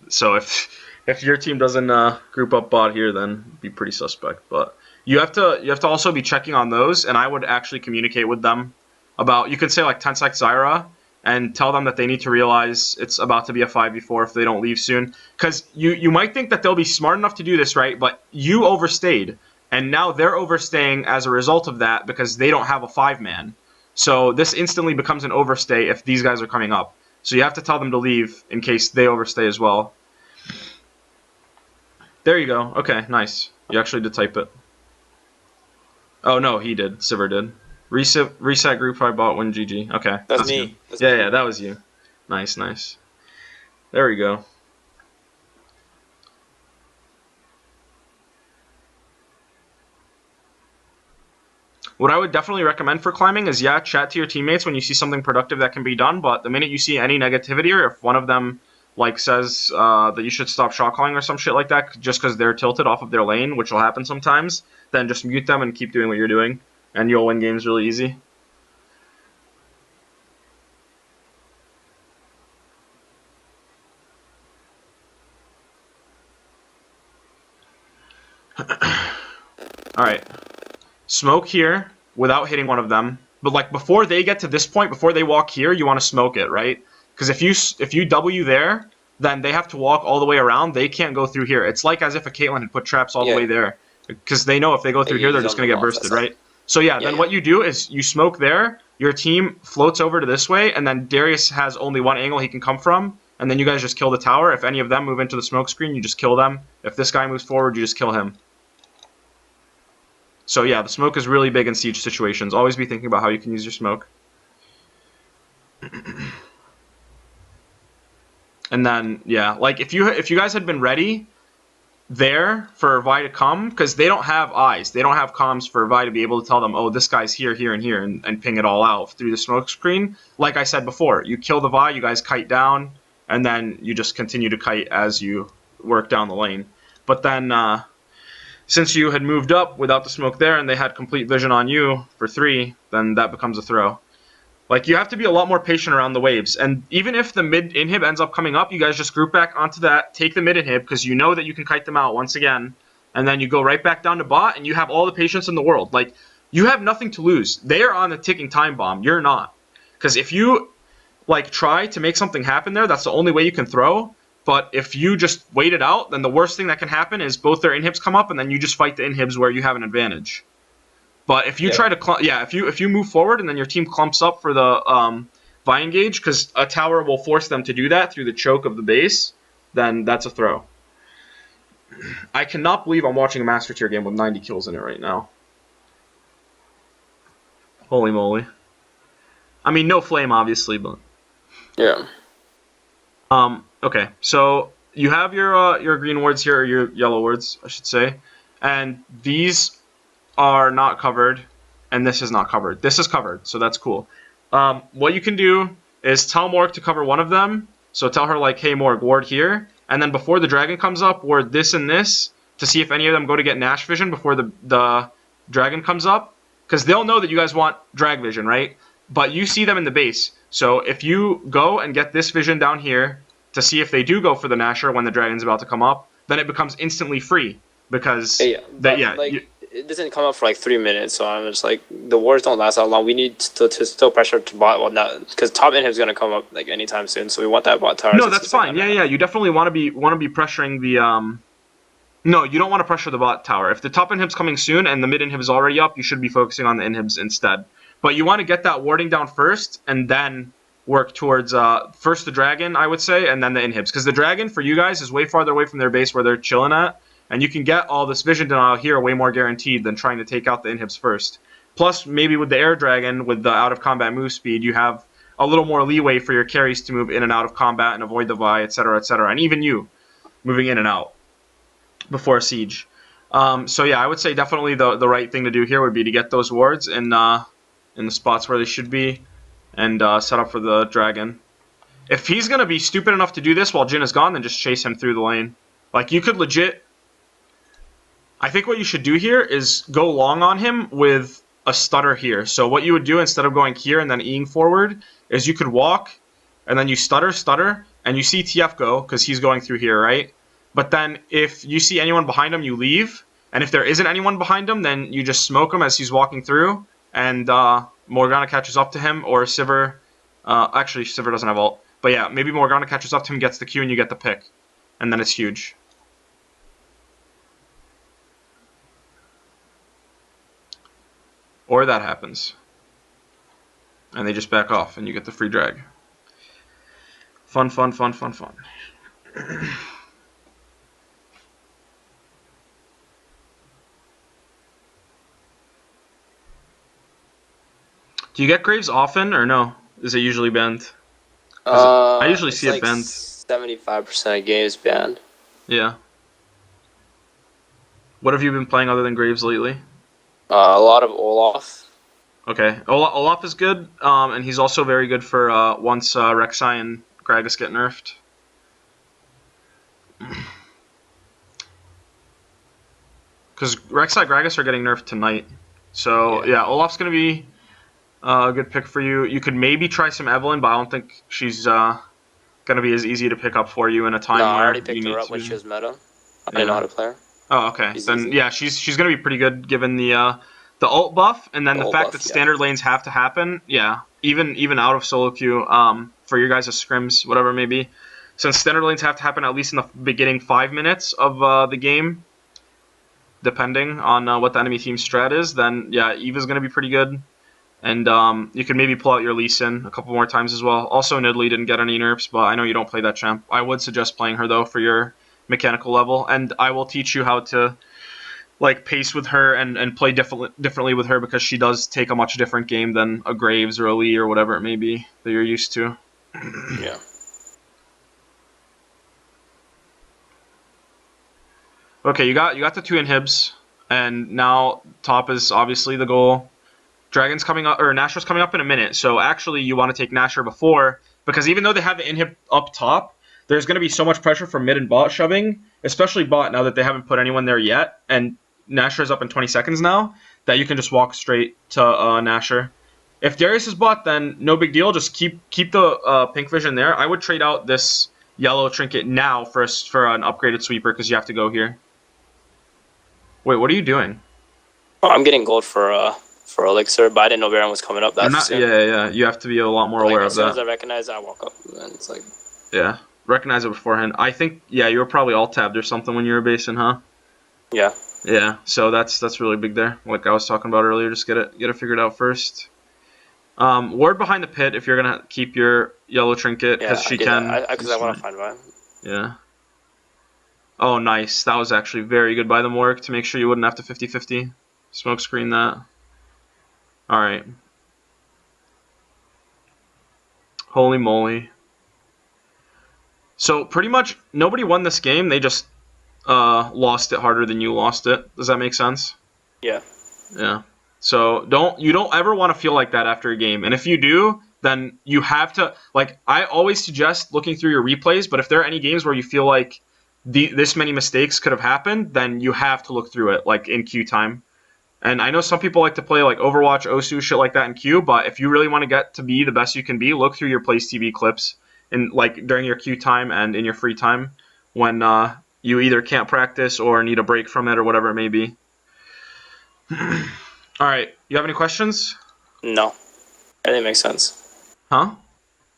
So if your team doesn't group up bot here, then be pretty suspect. But you have to also be checking on those, and I would actually communicate with them about. You could say like 10 sec Zyra and tell them that they need to realize it's about to be a 5v4 if they don't leave soon. Because you might think that they'll be smart enough to do this, right? But you overstayed, and now they're overstaying as a result of that because they don't have a 5-man. So this instantly becomes an overstay if these guys are coming up. So you have to tell them to leave in case they overstay as well. There you go. Okay, nice. You actually did type it. Oh, no, he did. Sivir did. Reset group 5 bot, win GG. Okay. That's me. Yeah, that was you. Nice, nice. There we go. What I would definitely recommend for climbing is, chat to your teammates when you see something productive that can be done, but the minute you see any negativity or if one of them says that you should stop shot calling or some shit like that just because they're tilted off of their lane, which will happen sometimes, then just mute them and keep doing what you're doing, and you'll win games really easy. Alright. Smoke here without hitting one of them. But before they get to this point, before they walk here, you want to smoke it, right? Because if you W there, then they have to walk all the way around. They can't go through here. It's like as if a Caitlyn had put traps all the way there. Because they know if they go through here, they're just going to get bursted, right? So then what you do is you smoke there, your team floats over to this way, and then Darius has only one angle he can come from, and then you guys just kill the tower. If any of them move into the smoke screen, you just kill them. If this guy moves forward, you just kill him. So the smoke is really big in siege situations. Always be thinking about how you can use your smoke. And then, if you guys had been ready there for Vi to come, because they don't have eyes. They don't have comms for Vi to be able to tell them, oh, this guy's here, here, and here, and ping it all out through the smoke screen. Like I said before, you kill the Vi, you guys kite down, and then you just continue to kite as you work down the lane. But then, since you had moved up without the smoke there and they had complete vision on you for 3, then that becomes a throw. You have to be a lot more patient around the waves. And even if the mid inhib ends up coming up, you guys just group back onto that, take the mid inhib, because you know that you can kite them out once again. And then you go right back down to bot, and you have all the patience in the world. You have nothing to lose. They are on the ticking time bomb. You're not. Because if you, try to make something happen there, that's the only way you can throw. But if you just wait it out, then the worst thing that can happen is both their inhibs come up, and then you just fight the inhibs where you have an advantage. But if you try to, if you move forward and then your team clumps up for the Vi engage, because a tower will force them to do that through the choke of the base, then that's a throw. I cannot believe I'm watching a Master Tier game with 90 kills in it right now. Holy moly. I mean, no flame, obviously, but... Yeah. Okay, so you have your green wards here, or your yellow wards, I should say. And these are not covered, and this is not covered. This is covered, so that's cool. What you can do is tell Morg to cover one of them. So tell her, like, hey, Morg, ward here. And then before the dragon comes up, ward this and this to see if any of them go to get Nash Vision before the dragon comes up. Because they'll know that you guys want Drag Vision, right? But you see them in the base. So if you go and get this vision down here to see if they do go for the Nasher when the dragon's about to come up, then it becomes instantly free. Because, it doesn't come up for like 3 minutes, so I'm just like, the wars don't last that long. We need to still pressure to bot, well, not because top inhib is gonna come up like anytime soon, so we want that bot tower. No, that's fine. Yeah. You definitely want to be pressuring the No, you don't want to pressure the bot tower. If the top inhib's coming soon and the mid inhib is already up, you should be focusing on the inhibs instead. But you want to get that warding down first, and then work towards first the dragon, I would say, and then the inhibs. Because the dragon for you guys is way farther away from their base where they're chilling at. And you can get all this vision denial here way more guaranteed than trying to take out the inhibs first. Plus, maybe with the air dragon, with the out-of-combat move speed, you have a little more leeway for your carries to move in and out of combat and avoid the Vi, etc., etc. And even you, moving in and out before a siege. So yeah, I would say definitely the right thing to do here would be to get those wards in the spots where they should be, and set up for the dragon. If he's going to be stupid enough to do this while Jhin is gone, then just chase him through the lane. Like, you could legit... I think what you should do here is go long on him with a stutter here. So what you would do instead of going here and then Eing forward is you could walk, and then you stutter, and you see TF go, because he's going through here, right? But then if you see anyone behind him, you leave. And if there isn't anyone behind him, then you just smoke him as he's walking through, and Morgana catches up to him, or Sivir... actually, Sivir doesn't have ult. But yeah, maybe Morgana catches up to him, gets the Q, and you get the pick. And then it's huge. Or that happens. And they just back off, and you get the free drag. Fun. Do you get Graves often, or no? Is it usually banned? I usually see it banned. 75% of games banned. Yeah. What have you been playing other than Graves lately? A lot of Olaf. Okay. Olaf is good, and he's also very good for once Rek'Sai and Gragas get nerfed. Because Rek'Sai Gragas are getting nerfed tonight. So, yeah, Olaf's going to be a good pick for you. You could maybe try some Evelyn, but I don't think she's going to be as easy to pick up for you in a time where I already picked her up when she was meta. I didn't know how to play her. Oh, okay. Then, yeah, she's going to be pretty good given the ult buff, and then the fact that standard lanes have to happen. Yeah, even out of solo queue, for your guys' scrims, whatever it may be. Since standard lanes have to happen at least in the beginning 5 minutes of the game, depending on what the enemy team's strat is, then yeah, Eva's going to be pretty good. And you can maybe pull out your Lee Sin a couple more times as well. Also, Nidalee didn't get any nerfs, but I know you don't play that champ. I would suggest playing her, though, for your mechanical level. And I will teach you how to like pace with her and play differently with her, because she does take a much different game than a Graves or a Lee or whatever it may be that you're used to. Yeah. Okay, you got the 2 inhibs, and now top is obviously the goal. Dragon's coming up, or Nasher's coming up in a minute, so actually you want to take Nasher before, because even though they have the inhib up top, there's going to be so much pressure from mid and bot shoving, especially bot now that they haven't put anyone there yet, and Nasher's up in 20 seconds now, that you can just walk straight to Nasher. If Darius is bot, then no big deal, just keep the pink vision there. I would trade out this yellow trinket now for an upgraded sweeper, because you have to go here. Wait, what are you doing? Oh, I'm getting gold for Elixir, but I didn't know Baron was coming up that soon. Yeah, you have to be a lot more aware of that. As soon as I recognize it, I walk up, and it's like... Yeah, recognize it beforehand. I think, yeah, you were probably alt-tabbed or something when you were basing, huh? Yeah. Yeah, so that's really big there, like I was talking about earlier. Just get it figured out first. Ward behind the pit if you're going to keep your yellow trinket, because she can... Because I want to find mine. Yeah. Oh, nice. That was actually very good by the Morg to make sure you wouldn't have to 50-50. Smoke screen that. All right. Holy moly. So pretty much nobody won this game. They just lost it harder than you lost it. Does that make sense? Yeah. Yeah. So don't ever want to feel like that after a game. And if you do, then you have to like I always suggest looking through your replays, but if there are any games where you feel like this many mistakes could have happened, then you have to look through it like in queue time. And I know some people like to play like Overwatch, Osu, shit like that in queue, but if you really want to get to be the best you can be, look through your Plays TV clips and like during your queue time and in your free time when you either can't practice or need a break from it or whatever it may be. All right, you have any questions? No. Everything makes sense. Huh?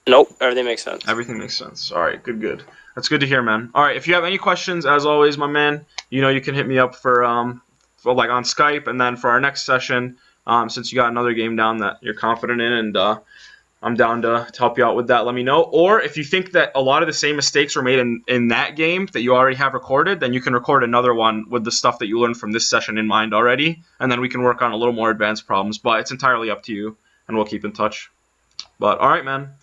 Nope. Everything makes sense. Everything makes sense. All right, good. That's good to hear, man. All right, if you have any questions, as always, my man, you know you can hit me up for like on Skype, and then for our next session, since you got another game down that you're confident in, and I'm down to help you out with that. Let me know. Or if you think that a lot of the same mistakes were made in that game that you already have recorded, then you can record another one with the stuff that you learned from this session in mind already, and then we can work on a little more advanced problems. But it's entirely up to you, and we'll keep in touch. But all right, man.